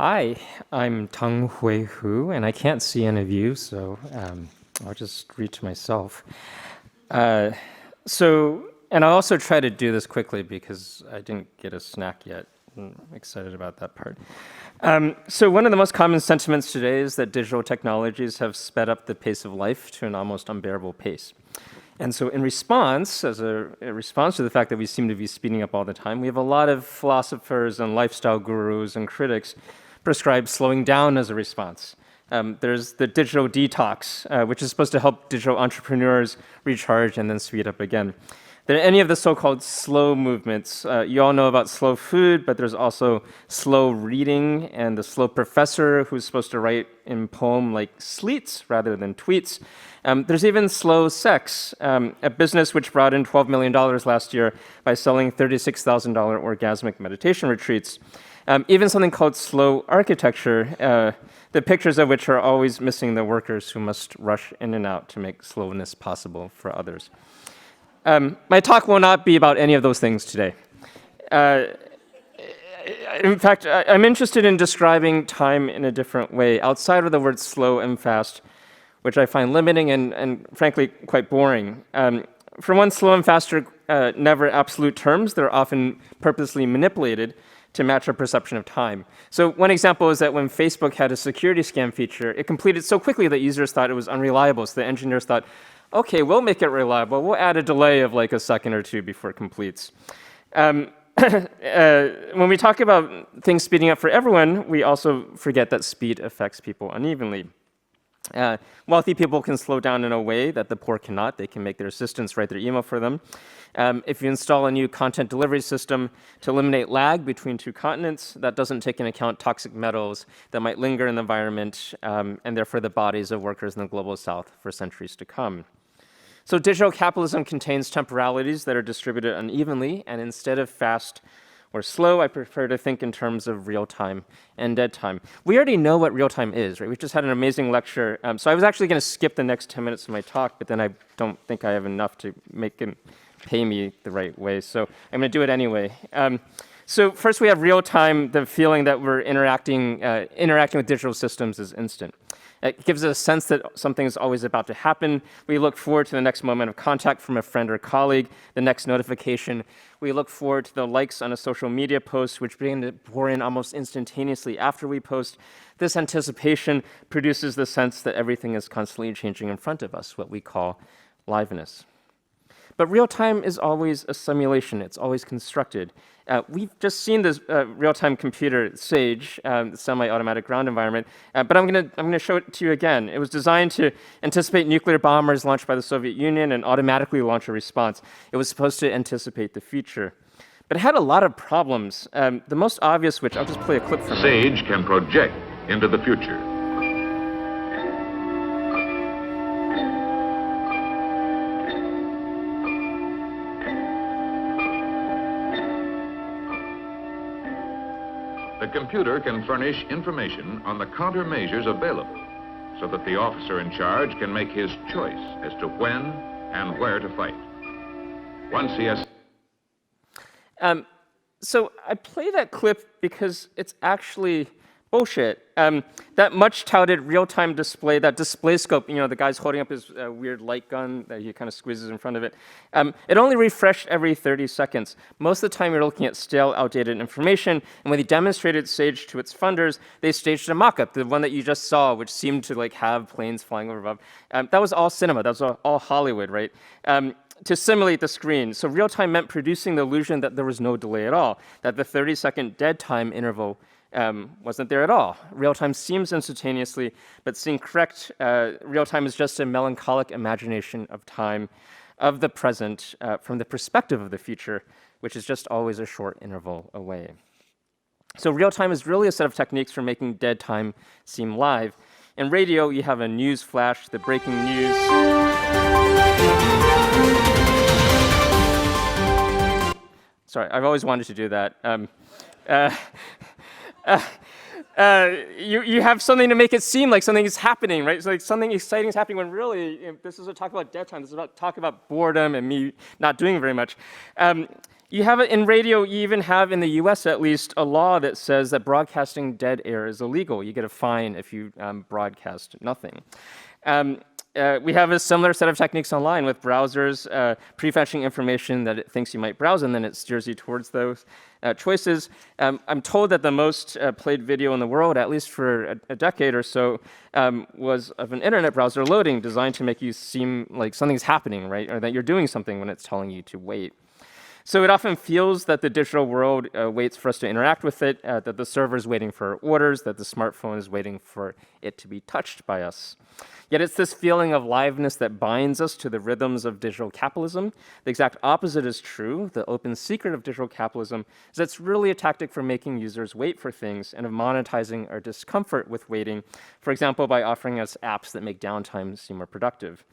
Hi, I'm Tung-Hui Hu, and I can't see any of you, so I'll just read to myself. And I'll also try to do this quickly because I didn't get a snack yet. I'm excited about that part. So one of the most common sentiments today is that digital technologies have sped up the pace of life to an almost unbearable pace. And so in response, as a response to the fact that we seem to be speeding up all the time, we have a lot of philosophers and lifestyle gurus and critics prescribe slowing down as a response. There's the digital detox, which is supposed to help digital entrepreneurs recharge and then speed up again. There are any of the so-called slow movements. You all know about slow food, but there's also slow reading and the slow professor who's supposed to write in poem like sleets rather than tweets. There's even slow sex, a business which brought in $12 million last year by selling $36,000 orgasmic meditation retreats. Even something called slow architecture, the pictures of which are always missing the workers who must rush in and out to make slowness possible for others. My talk will not be about any of those things today. In fact, I'm interested in describing time in a different way, outside of the words slow and fast, which I find limiting and frankly quite boring. For one, slow and fast are never absolute terms. They're often purposely manipulated to match our perception of time. So one example is that when Facebook had a security scan feature, it completed so quickly that users thought it was unreliable. So the engineers thought, okay, we'll make it reliable. We'll add a delay of like a second or two before it completes. When we talk about things speeding up for everyone, we also forget that speed affects people unevenly. Wealthy people can slow down in a way that the poor cannot. They can make their assistants write their email for them. If you install a new content delivery system to eliminate lag between two continents, that doesn't take into account toxic metals that might linger in the environment and therefore the bodies of workers in the global south for centuries to come. So digital capitalism contains temporalities that are distributed unevenly, and instead of fast or slow, I prefer to think in terms of real time and dead time. We already know what real time is, right? We just had an amazing lecture. So I was actually going to skip the next 10 minutes of my talk, but then I don't think I have enough to make him pay me the right way. So I'm going to do it anyway. So first we have real time, the feeling that we're interacting with digital systems is instant. It gives us a sense that something is always about to happen. We look forward to the next moment of contact from a friend or colleague, the next notification. We look forward to the likes on a social media post, which begin to pour in almost instantaneously after we post. This anticipation produces the sense that everything is constantly changing in front of us, what we call liveness. But real time is always a simulation. It's always constructed. We've just seen this real-time computer, SAGE, the semi-automatic ground environment, but I'm going to show it to you again. It was designed to anticipate nuclear bombers launched by the Soviet Union and automatically launch a response. It was supposed to anticipate the future. But it had a lot of problems. The most obvious, which I'll just play a clip from. SAGE can project into the future. The computer can furnish information on the countermeasures available so that the officer in charge can make his choice as to when and where to fight. Once he has... So I play that clip because it's actually bullshit. That much-touted real-time display, that display scope, the guy's holding up his weird light gun that he kind of squeezes in front of it, it only refreshed every 30 seconds. Most of the time you're looking at stale, outdated information, and when they demonstrated SAGE to its funders, they staged a mock-up, the one that you just saw, which seemed to have planes flying over above. That was all cinema, that was all Hollywood, right? To simulate the screen. So real time meant producing the illusion that there was no delay at all, that the 30-second dead time interval wasn't there at all. Real time seems instantaneously, but seeing correct, real time is just a melancholic imagination of time, of the present, from the perspective of the future, which is just always a short interval away. So real time is really a set of techniques for making dead time seem live. In radio, you have a news flash, the breaking news. Sorry, I've always wanted to do that. You have something to make it seem like something is happening, right? So like something exciting is happening when really, this is a talk about dead time. This is about talk about boredom and me not doing very much. You have it in radio, you even have in the US at least a law that says that broadcasting dead air is illegal. You get a fine if you broadcast nothing. We have a similar set of techniques online with browsers prefetching information that it thinks you might browse, and then it steers you towards those choices. I'm told that the most played video in the world, at least for a decade or so, was of an internet browser loading designed to make you seem like something's happening, right? Or that you're doing something when it's telling you to wait. So it often feels that the digital world waits for us to interact with it, that the server is waiting for orders, that the smartphone is waiting for it to be touched by us. Yet it's this feeling of liveness that binds us to the rhythms of digital capitalism. The exact opposite is true. The open secret of digital capitalism is that it's really a tactic for making users wait for things and of monetizing our discomfort with waiting, for example, by offering us apps that make downtime seem more productive.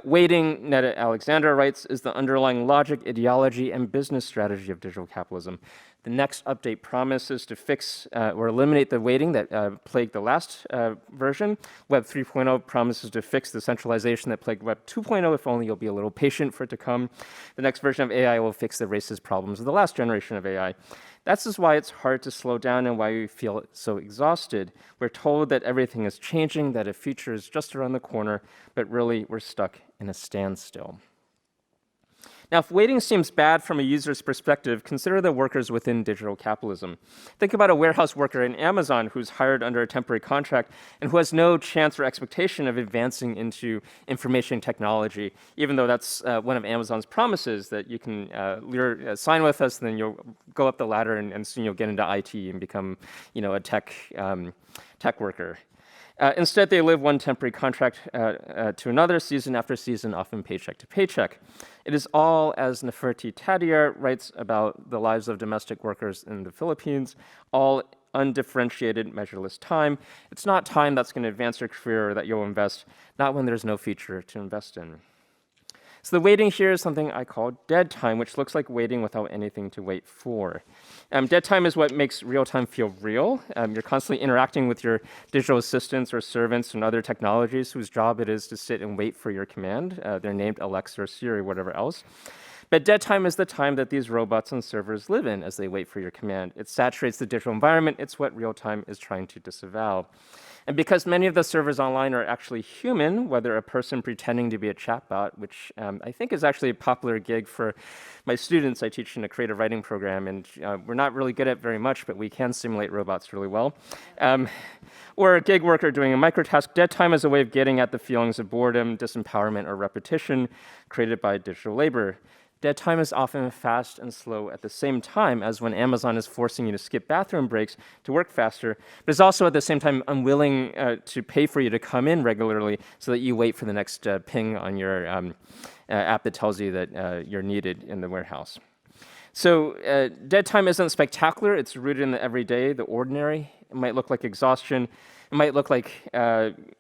Waiting, Netta Alexander writes, is the underlying logic, ideology, and business strategy of digital capitalism. The next update promises to fix or eliminate the waiting that plagued the last version. Web 3.0 promises to fix the centralization that plagued Web 2.0, if only you'll be a little patient for it to come. The next version of AI will fix the racist problems of the last generation of AI. That's just why it's hard to slow down and why we feel so exhausted. We're told that everything is changing, that a future is just around the corner, but really we're stuck in a standstill. Now, if waiting seems bad from a user's perspective, consider the workers within digital capitalism. Think about a warehouse worker in Amazon who's hired under a temporary contract and who has no chance or expectation of advancing into information technology, even though that's one of Amazon's promises, that you can sign with us, and then you'll go up the ladder and soon you'll get into IT and become, a tech worker. Instead, they live one temporary contract to another, season after season, often paycheck to paycheck. It is all, as Neferti Tadier writes about the lives of domestic workers in the Philippines, all undifferentiated, measureless time. It's not time that's going to advance your career or that you'll invest, not when there's no future to invest in. So the waiting here is something I call dead time, which looks like waiting without anything to wait for. Dead time is what makes real time feel real. You're constantly interacting with your digital assistants or servants and other technologies whose job it is to sit and wait for your command. They're named Alexa or Siri or whatever else. But dead time is the time that these robots and servers live in as they wait for your command. It saturates the digital environment. It's what real time is trying to disavow. And because many of the servers online are actually human, whether a person pretending to be a chatbot, which I think is actually a popular gig for my students. I teach in a creative writing program, and we're not really good at very much, but we can simulate robots really well. Or a gig worker doing a microtask. Dead time is a way of getting at the feelings of boredom, disempowerment, or repetition created by digital labor. Dead time is often fast and slow at the same time as when Amazon is forcing you to skip bathroom breaks to work faster, but is also at the same time unwilling to pay for you to come in regularly so that you wait for the next ping on your app that tells you that you're needed in the warehouse. So dead time isn't spectacular. It's rooted in the everyday, the ordinary. It might look like exhaustion. It might look like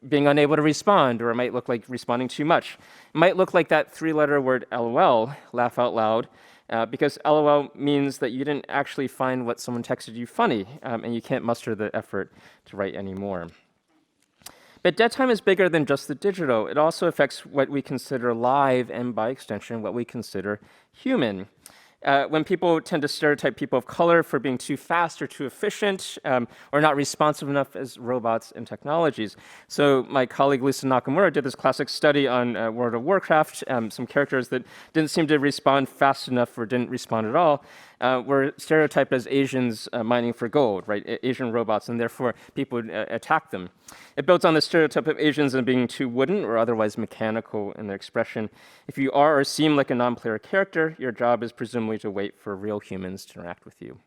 being unable to respond, or it might look like responding too much. It might look like that three-letter word LOL, laugh out loud, because LOL means that you didn't actually find what someone texted you funny, and you can't muster the effort to write anymore. But dead time is bigger than just the digital. It also affects what we consider live, and by extension, what we consider human. When people tend to stereotype people of color for being too fast or too efficient or not responsive enough as robots and technologies. So my colleague Lisa Nakamura did this classic study on World of Warcraft. Some characters that didn't seem to respond fast enough or didn't respond at all were stereotyped as Asians mining for gold, right? Asian robots, and therefore people would attack them. It builds on the stereotype of Asians as being too wooden or otherwise mechanical in their expression. If you are or seem like a non-player character, your job is presumably to wait for real humans to interact with you.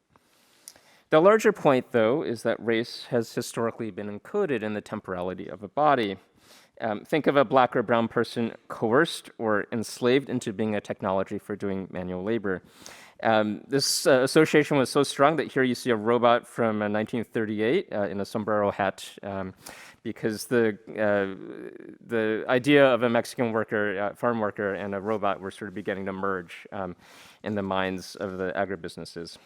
The larger point, though, is that race has historically been encoded in the temporality of a body. Think of a black or brown person coerced or enslaved into being a technology for doing manual labor. This association was so strong that here you see a robot from 1938 in a sombrero hat, because the idea of a Mexican worker, farm worker, and a robot were sort of beginning to merge in the minds of the agribusinesses.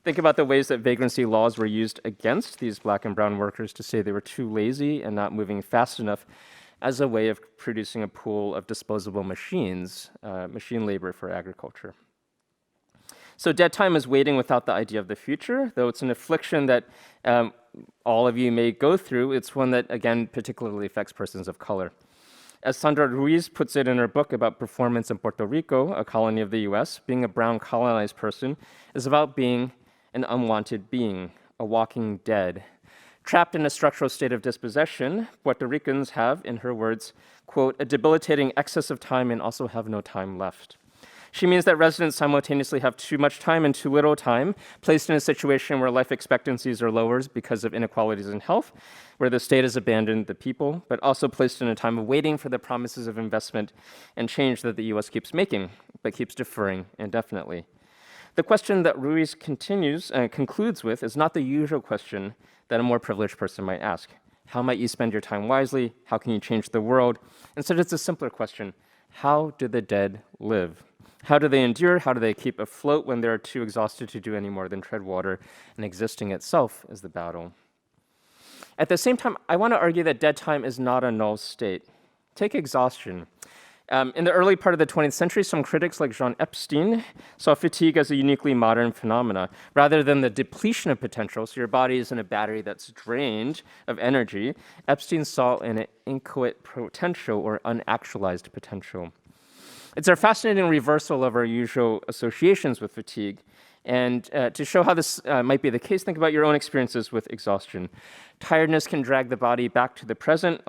Think about the ways that vagrancy laws were used against these black and brown workers to say they were too lazy and not moving fast enough as a way of producing a pool of disposable machines, machine labor for agriculture. So dead time is waiting without the idea of the future, though it's an affliction that all of you may go through. It's one that, again, particularly affects persons of color. As Sandra Ruiz puts it in her book about performance in Puerto Rico, a colony of the US, being a brown colonized person is about being an unwanted being, a walking dead. Trapped in a structural state of dispossession, Puerto Ricans have, in her words, quote, a debilitating excess of time and also have no time left. She means that residents simultaneously have too much time and too little time, placed in a situation where life expectancies are lower because of inequalities in health, where the state has abandoned the people, but also placed in a time of waiting for the promises of investment and change that the US keeps making, but keeps deferring indefinitely. The question that Ruiz concludes with is not the usual question that a more privileged person might ask. How might you spend your time wisely? How can you change the world? Instead, it's a simpler question. How do the dead live? How do they endure? How do they keep afloat when they're too exhausted to do any more than tread water, and existing itself is the battle? At the same time, I want to argue that dead time is not a null state. Take exhaustion. In the early part of the 20th century, some critics like Jean Epstein saw fatigue as a uniquely modern phenomena. Rather than the depletion of potential, so your body is in a battery that's drained of energy, Epstein saw an inchoate potential or unactualized potential. It's a fascinating reversal of our usual associations with fatigue. And to show how this might be the case, think about your own experiences with exhaustion. Tiredness can drag the body back to the present,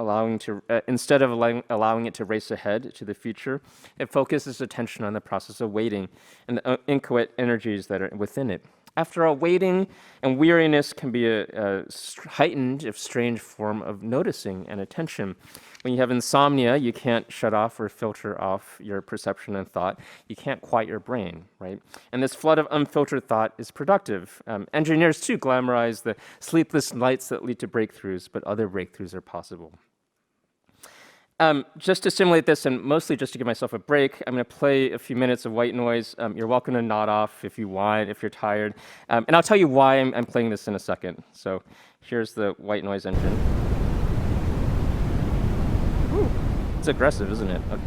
instead of allowing it to race ahead to the future. It focuses attention on the process of waiting and the inchoate energies that are within it. After all, waiting and weariness can be a heightened, if strange, form of noticing and attention. When you have insomnia, you can't shut off or filter off your perception and thought. You can't quiet your brain, right? And this flood of unfiltered thought is productive. Engineers, too, glamorize the sleepless nights that lead to breakthroughs, but other breakthroughs are possible. Just to simulate this, and mostly just to give myself a break, I'm going to play a few minutes of white noise. You're welcome to nod off if you want, if you're tired. And I'll tell you why I'm playing this in a second. So here's the white noise engine. Ooh, it's aggressive, isn't it? Okay.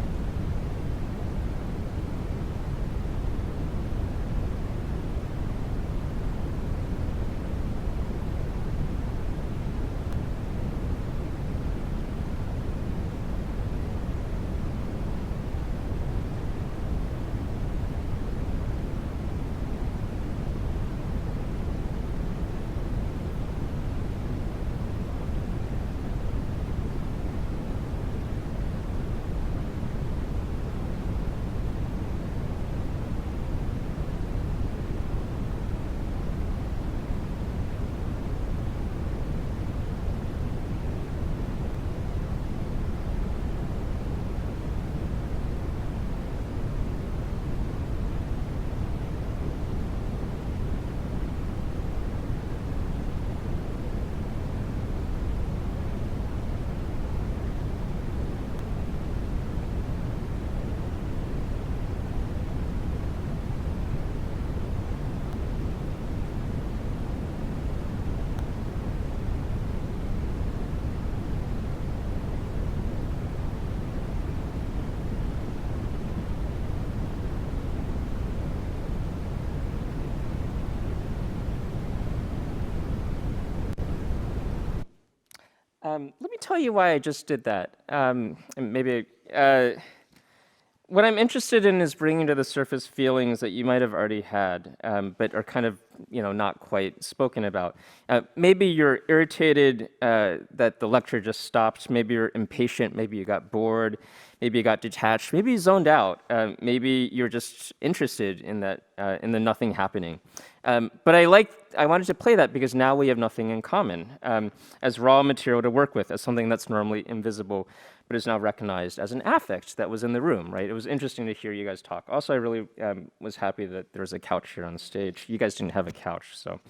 Let me tell you why I just did that. And maybe what I'm interested in is bringing to the surface feelings that you might have already had, but are kind of, not quite spoken about. Maybe you're irritated that the lecture just stopped. Maybe you're impatient. Maybe you got bored. Maybe you got detached. Maybe you zoned out. Maybe you're just interested in that, in the nothing happening. But I wanted to play that because now we have nothing in common as raw material to work with, as something that's normally invisible, but is now recognized as an affect that was in the room, right? It was interesting to hear you guys talk. Also, I really was happy that there was a couch here on stage. You guys didn't have a couch, so.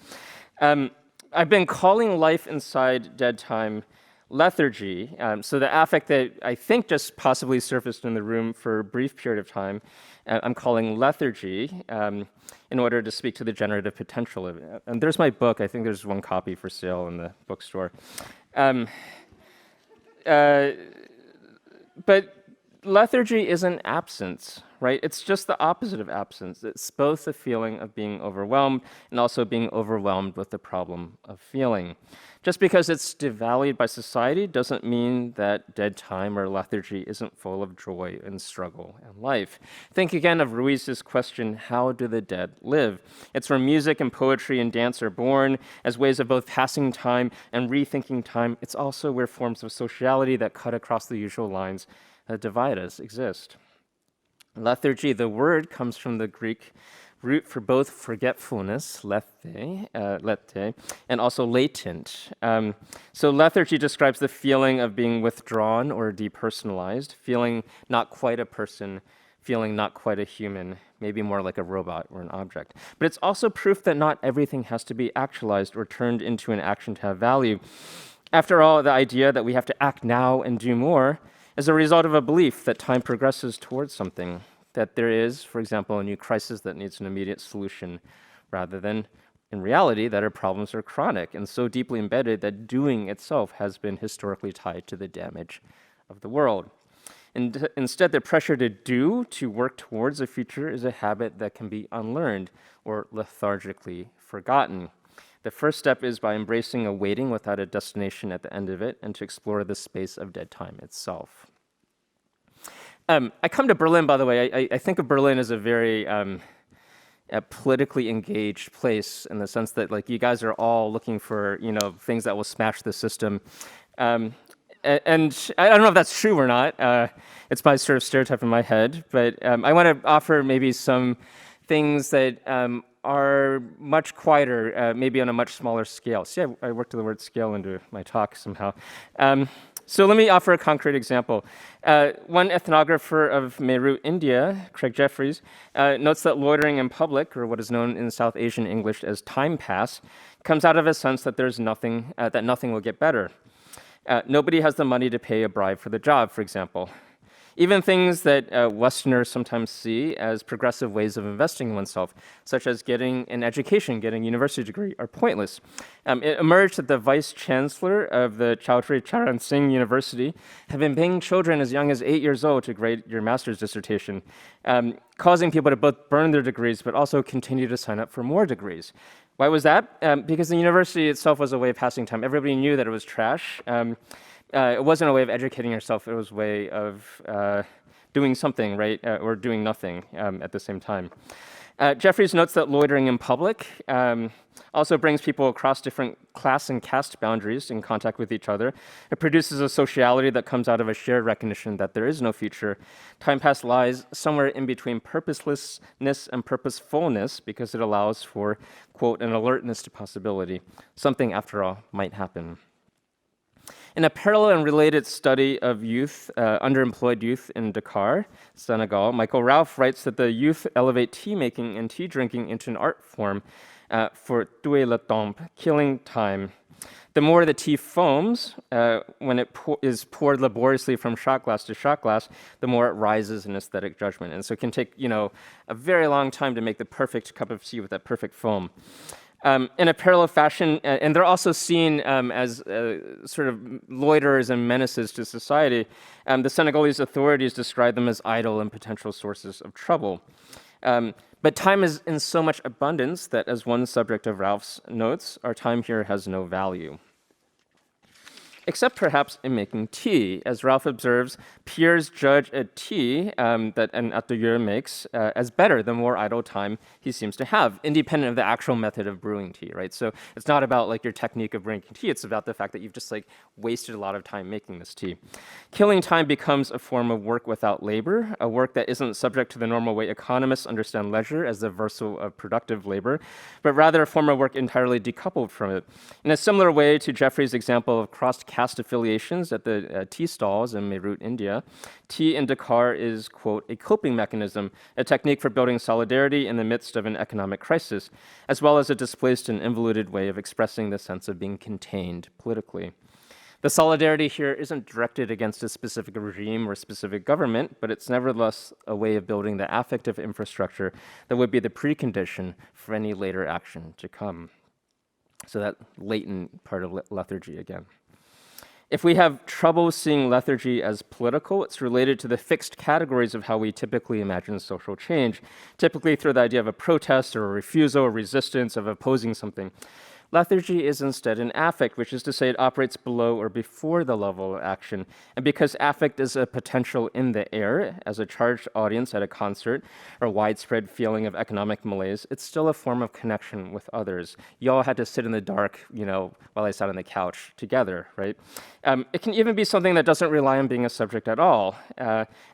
I've been calling life inside dead time lethargy. So the affect that I think just possibly surfaced in the room for a brief period of time, I'm calling lethargy in order to speak to the generative potential of it. And there's my book. I think there's one copy for sale in the bookstore. But lethargy isn't absence, right? It's just the opposite of absence. It's both a feeling of being overwhelmed and also being overwhelmed with the problem of feeling. Just because it's devalued by society doesn't mean that dead time or lethargy isn't full of joy and struggle and life. Think again of Ruiz's question, how do the dead live? It's where music and poetry and dance are born as ways of both passing time and rethinking time. It's also where forms of sociality that cut across the usual lines that divide us exist. Lethargy, the word, comes from the Greek root for both forgetfulness, lethe, and also latent. So lethargy describes the feeling of being withdrawn or depersonalized, feeling not quite a person, feeling not quite a human, maybe more like a robot or an object. But it's also proof that not everything has to be actualized or turned into an action to have value. After all, the idea that we have to act now and do more is a result of a belief that time progresses towards something, that there is, for example, a new crisis that needs an immediate solution, rather than, in reality, that our problems are chronic and so deeply embedded that doing itself has been historically tied to the damage of the world. And instead, the pressure to do, to work towards a future, is a habit that can be unlearned or lethargically forgotten. The first step is by embracing a waiting without a destination at the end of it and to explore the space of dead time itself. I come to Berlin, by the way. I think of Berlin as a very politically engaged place in the sense that, like, you guys are all looking for, things that will smash the system. And I don't know if that's true or not. It's my sort of stereotype in my head. But I want to offer maybe some things that are much quieter, maybe on a much smaller scale. See, I worked the word scale into my talk somehow. So let me offer a concrete example. One ethnographer of Meerut, India, Craig Jeffries, notes that loitering in public, or what is known in South Asian English as time pass, comes out of a sense that there's nothing, that nothing will get better. Nobody has the money to pay a bribe for the job, for example. Even things that Westerners sometimes see as progressive ways of investing in oneself, such as getting an education, getting a university degree, are pointless. It emerged that the vice chancellor of the Chaudhry Charan Singh University had been paying children as young as 8 years old to grade your master's dissertation, causing people to both burn their degrees but also continue to sign up for more degrees. Why was that? Because the university itself was a way of passing time. Everybody knew that it was trash. It wasn't a way of educating yourself. It was a way of doing something, right, or doing nothing at the same time. Jeffries notes that loitering in public also brings people across different class and caste boundaries in contact with each other. It produces a sociality that comes out of a shared recognition that there is no future. Time pass lies somewhere in between purposelessness and purposefulness because it allows for, quote, an alertness to possibility. Something, after all, might happen. In a parallel and related study of youth, underemployed youth in Dakar, Senegal, Michael Ralph writes that the youth elevate tea making and tea drinking into an art form for tuer le temps, killing time. The more the tea foams, when it is poured laboriously from shot glass to shot glass, the more it rises in aesthetic judgment. And so it can take, a very long time to make the perfect cup of tea with that perfect foam. In a parallel fashion, and they're also seen as sort of loiterers and menaces to society, the Senegalese authorities describe them as idle and potential sources of trouble. But time is in so much abundance that, as one subject of Ralph's notes, our time here has no value. except perhaps in making tea. As Ralph observes, peers judge a tea that an atelier makes as better the more idle time he seems to have, independent of the actual method of brewing tea, right? So it's not about like your technique of brewing tea, it's about the fact that you've just like wasted a lot of time making this tea. Killing time becomes a form of work without labor, a work that isn't subject to the normal way economists understand leisure as the versal of productive labor, but rather a form of work entirely decoupled from it. In a similar way to Jeffrey's example of cross-caste affiliations at the tea stalls in Meerut, India, tea in Dakar is, quote, a coping mechanism, a technique for building solidarity in the midst of an economic crisis, as well as a displaced and involuted way of expressing the sense of being contained politically. The solidarity here isn't directed against a specific regime or specific government, but it's nevertheless a way of building the affective infrastructure that would be the precondition for any later action to come. So that latent part of lethargy again. If we have trouble seeing lethargy as political, it's related to the fixed categories of how we typically imagine social change, typically through the idea of a protest or a refusal or resistance of opposing something. Lethargy is instead an affect, which is to say it operates below or before the level of action. And because affect is a potential in the air, as a charged audience at a concert or widespread feeling of economic malaise, it's still a form of connection with others. You all had to sit in the dark, while I sat on the couch together, right? It can even be something that doesn't rely on being a subject at all,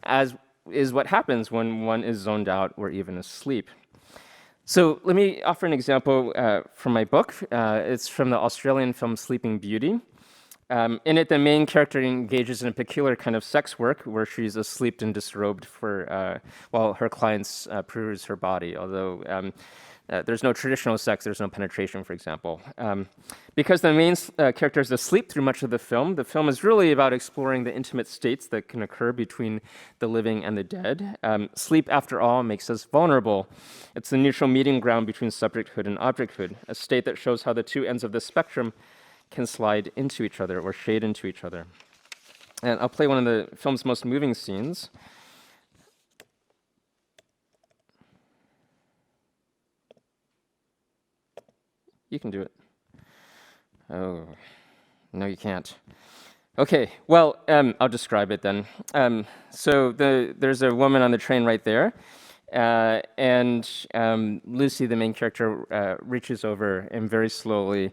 as is what happens when one is zoned out or even asleep. So let me offer an example from my book. It's from the Australian film Sleeping Beauty. In it, the main character engages in a peculiar kind of sex work where she's asleep and disrobed while her clients peruse her body, although there's no traditional sex, there's no penetration, for example. Because the main character is asleep through much of the film is really about exploring the intimate states that can occur between the living and the dead. Sleep, after all, makes us vulnerable. It's the neutral meeting ground between subjecthood and objecthood, a state that shows how the two ends of the spectrum can slide into each other or shade into each other. And I'll play one of the film's most moving scenes. You can do it. Oh, no, you can't. Okay, well, I'll describe it then. So there's a woman on the train right there, and Lucy, the main character, reaches over and very slowly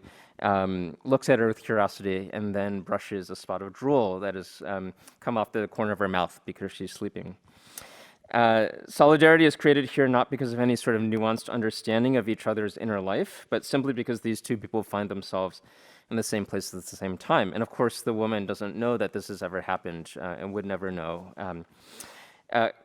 looks at her with curiosity and then brushes a spot of drool that has come off the corner of her mouth because she's sleeping. Solidarity is created here not because of any sort of nuanced understanding of each other's inner life, but simply because these two people find themselves in the same place at the same time. And of course, the woman doesn't know that this has ever happened and would never know.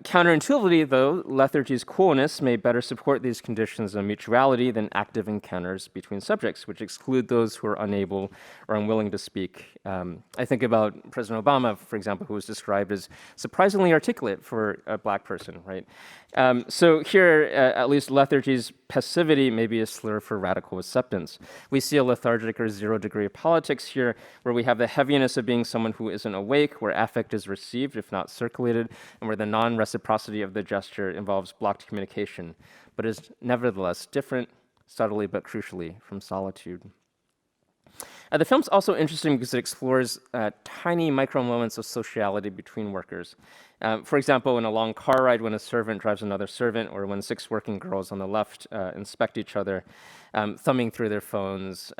Counterintuitively, though, lethargy's coolness may better support these conditions of mutuality than active encounters between subjects, which exclude those who are unable or unwilling to speak. I think about President Obama, for example, who was described as surprisingly articulate for a black person, right? So here, at least lethargy's passivity may be a slur for radical acceptance. We see a lethargic or zero-degree politics here, where we have the heaviness of being someone who isn't awake, where affect is received, if not circulated, and where the non-reciprocity of the gesture involves blocked communication, but is nevertheless different, subtly but crucially, from solitude. The film's also interesting because it explores tiny micro moments of sociality between workers. For example, in a long car ride when a servant drives another servant, or when 6 working girls on the left inspect each other, thumbing through their phones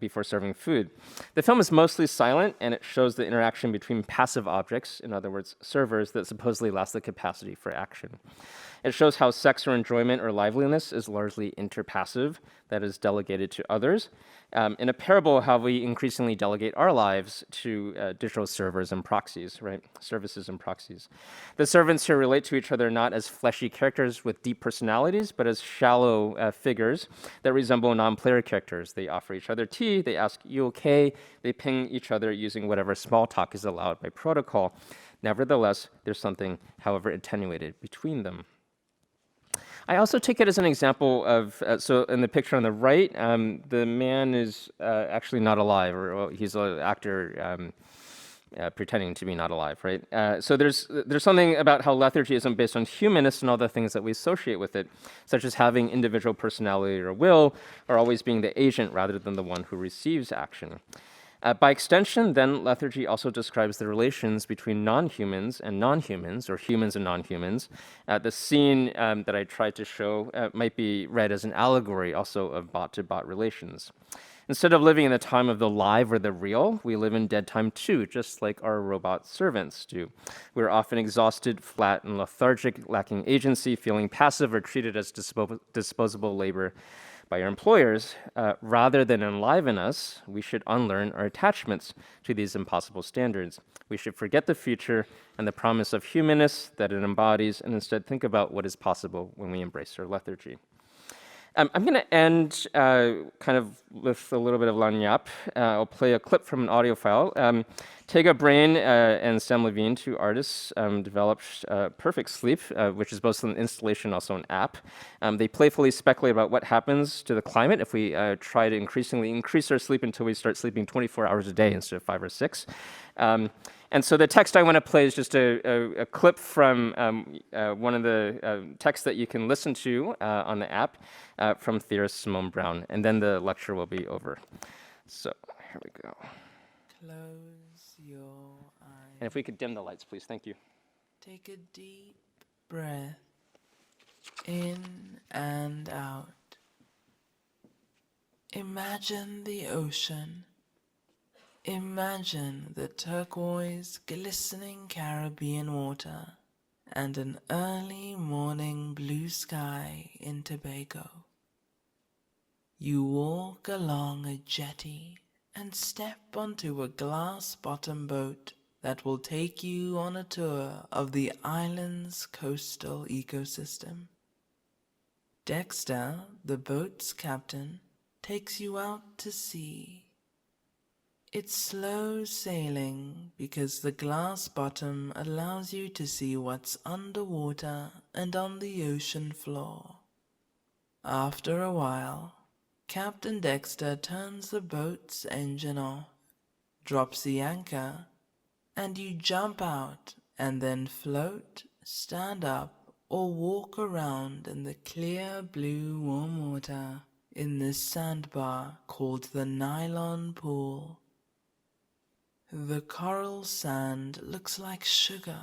before serving food. The film is mostly silent, and it shows the interaction between passive objects, in other words, servers, that supposedly lack the capacity for action. It shows how sex or enjoyment or liveliness is largely interpassive, that is delegated to others. In a parable, how we increasingly delegate our lives to digital servers and proxies, right? Services and proxies. The servants here relate to each other not as fleshy characters with deep personalities, but as shallow figures that resemble non-player characters. They offer each other tea, they ask, "You okay?" They ping each other using whatever small talk is allowed by protocol. Nevertheless, there's something, however attenuated, between them. I also take it as an example of, so in the picture on the right, the man is actually not alive, or well, he's an actor pretending to be not alive, right? So there's something about how lethargy isn't based on humanness and all the things that we associate with it, such as having individual personality or will, or always being the agent rather than the one who receives action. By extension, then, lethargy also describes the relations between non-humans and non-humans, or humans and non-humans. The scene that I tried to show might be read as an allegory also of bot-to-bot relations. Instead of living in the time of the live or the real, we live in dead time too, just like our robot servants do. We're often exhausted, flat, and lethargic, lacking agency, feeling passive, or treated as disposable labor by our employers. Rather than enliven us, we should unlearn our attachments to these impossible standards. We should forget the future and the promise of humanness that it embodies, and instead think about what is possible when we embrace our lethargy. I'm going to end kind of with a little bit of lagniappe. I'll play a clip from an audio file. Tega Brain and Sam Levine, two artists, developed Perfect Sleep, which is both an installation and also an app. They playfully speculate about what happens to the climate if we try to increasingly increase our sleep until we start sleeping 24 hours a day instead of 5 or 6. And so the text I want to play is just a clip from one of the texts that you can listen to on the app from theorist Simone Brown, and then the lecture will be over. So here we go. Close your eyes. And if we could dim the lights, please. Thank you. Take a deep breath in and out. Imagine the ocean. Imagine the turquoise, glistening Caribbean water and an early morning blue sky in Tobago. You walk along a jetty and step onto a glass-bottom boat that will take you on a tour of the island's coastal ecosystem. Dexter, the boat's captain, takes you out to sea. It's slow sailing because the glass bottom allows you to see what's underwater and on the ocean floor. After a while, Captain Dexter turns the boat's engine off, drops the anchor, and you jump out and then float, stand up, or walk around in the clear blue warm water in this sandbar called the Nylon Pool. The coral sand looks like sugar,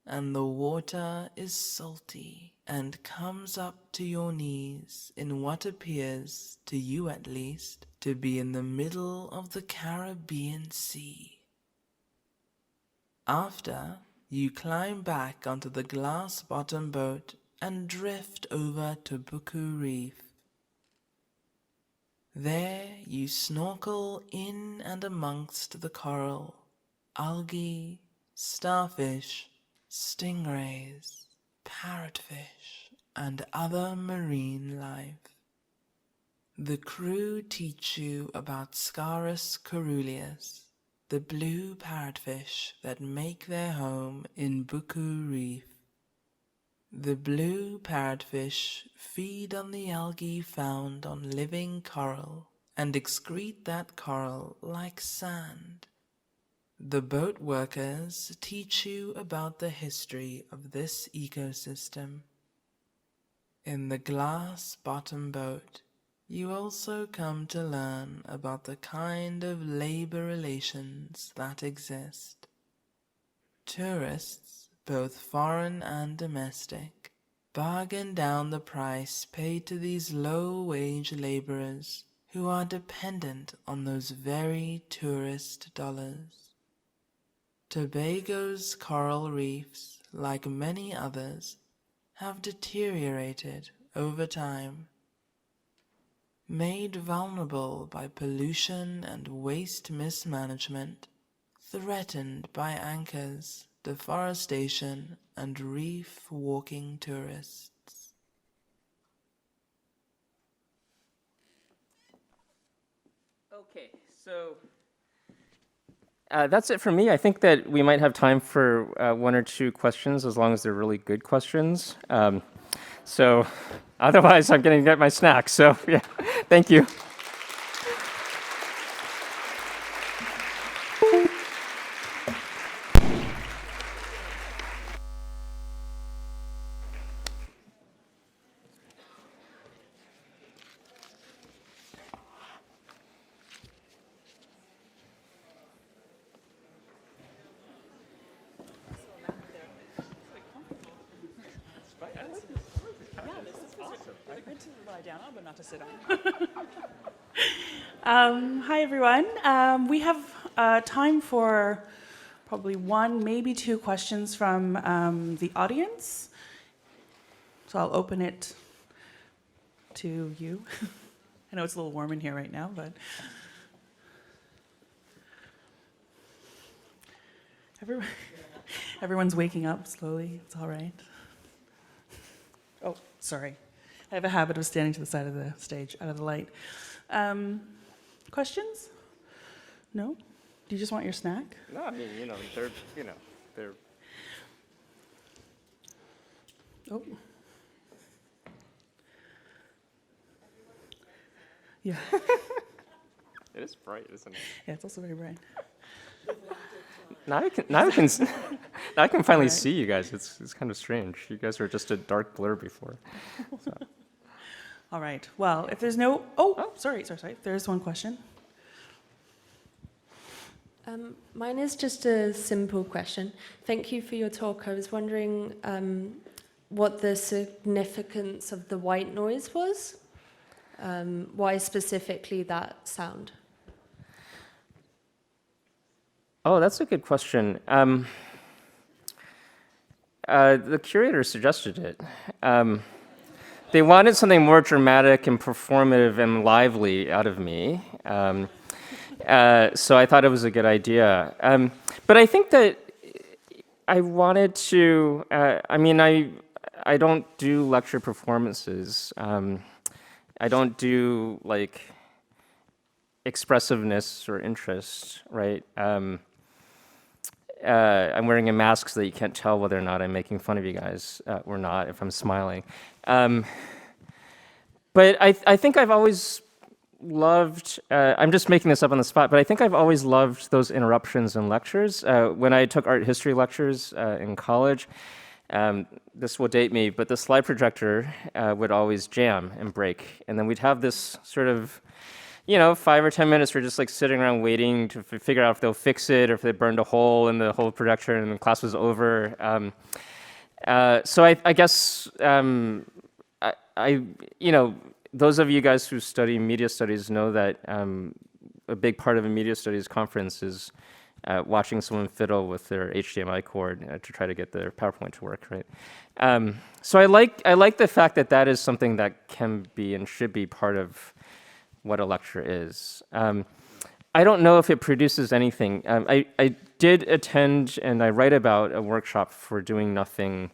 and the water is salty and comes up to your knees in what appears, to you at least, to be in the middle of the Caribbean Sea. After, you climb back onto the glass-bottom boat and drift over to Buku Reef. There you snorkel in and amongst the coral, algae, starfish, stingrays, parrotfish, and other marine life. The crew teach you about Scarus caeruleus, the blue parrotfish that make their home in Buku Reef. The blue parrotfish feed on the algae found on living coral and excrete that coral like sand. The boat workers teach you about the history of this ecosystem. In the glass-bottom boat, you also come to learn about the kind of labor relations that exist. Tourists, both foreign and domestic, bargain down the price paid to these low-wage laborers who are dependent on those very tourist dollars. Tobago's coral reefs, like many others, have deteriorated over time. Made vulnerable by pollution and waste mismanagement, threatened by anchors, deforestation, and reef-walking tourists. Okay, so that's it for me. I think that we might have time for one or two questions, as long as they're really good questions. So otherwise, I'm going to get my snack. So yeah, thank you. I to lie down on, but not to sit on. Hi, everyone. We have time for probably one, maybe two questions from the audience. So I'll open it to you. I know it's a little warm in here right now, but everyone's waking up slowly. It's all right. Oh, sorry. I have a habit of standing to the side of the stage, out of the light. Questions? No? Do you just want your snack? No, I mean, they're. Oh. Yeah. It is bright, isn't it? Yeah, it's also very bright. Now I can finally Right. see you guys. It's kind of strange. You guys were just a dark blur before. So. All right. Well, if there's no... Oh, sorry. There's one question. Mine is just a simple question. Thank you for your talk. I was wondering what the significance of the white noise was. Why specifically that sound? Oh, that's a good question. The curator suggested it. They wanted something more dramatic and performative and lively out of me. So I thought it was a good idea. But I think that I wanted to, I don't do lecture performances. I don't do like expressiveness or interest, right? I'm wearing a mask so that you can't tell whether or not I'm making fun of you guys or not if I'm smiling. But I think I've always loved, I'm just making this up on the spot, but I think I've always loved those interruptions in lectures. When I took art history lectures in college, this will date me, but the slide projector would always jam and break. And then we'd have this sort of 5 or 10 minutes, we're just like sitting around waiting to figure out if they'll fix it or if they burned a hole in the whole projector and the class was over. So I guess those of you guys who study media studies know that a big part of a media studies conference is watching someone fiddle with their HDMI cord to try to get their PowerPoint to work, right? So I like the fact that that is something that can be and should be part of what a lecture is. I don't know if it produces anything. I did attend and I write about a workshop for doing nothing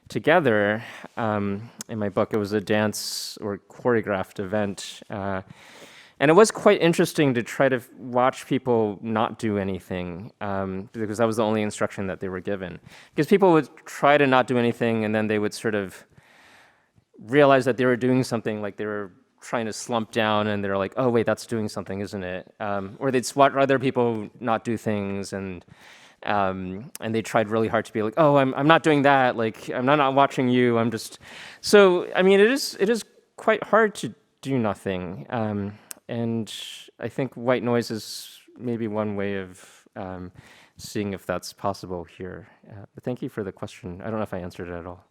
together. In my book, it was a dance or choreographed event. And it was quite interesting to try to watch people not do anything because that was the only instruction that they were given. Because people would try to not do anything and then they would sort of realize that they were doing something, like they were trying to slump down and they're like, oh wait, that's doing something, isn't it? Or they'd watch other people not do things and they tried really hard to be like, oh, I'm not doing that, like I'm not watching you, I'm just... So, I mean, it is quite hard to do nothing. And I think white noise is maybe one way of seeing if that's possible here. But thank you for the question. I don't know if I answered it at all.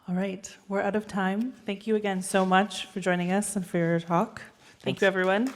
All right. We're out of time. Thank you again so much for joining us and for your talk. Thank you, everyone.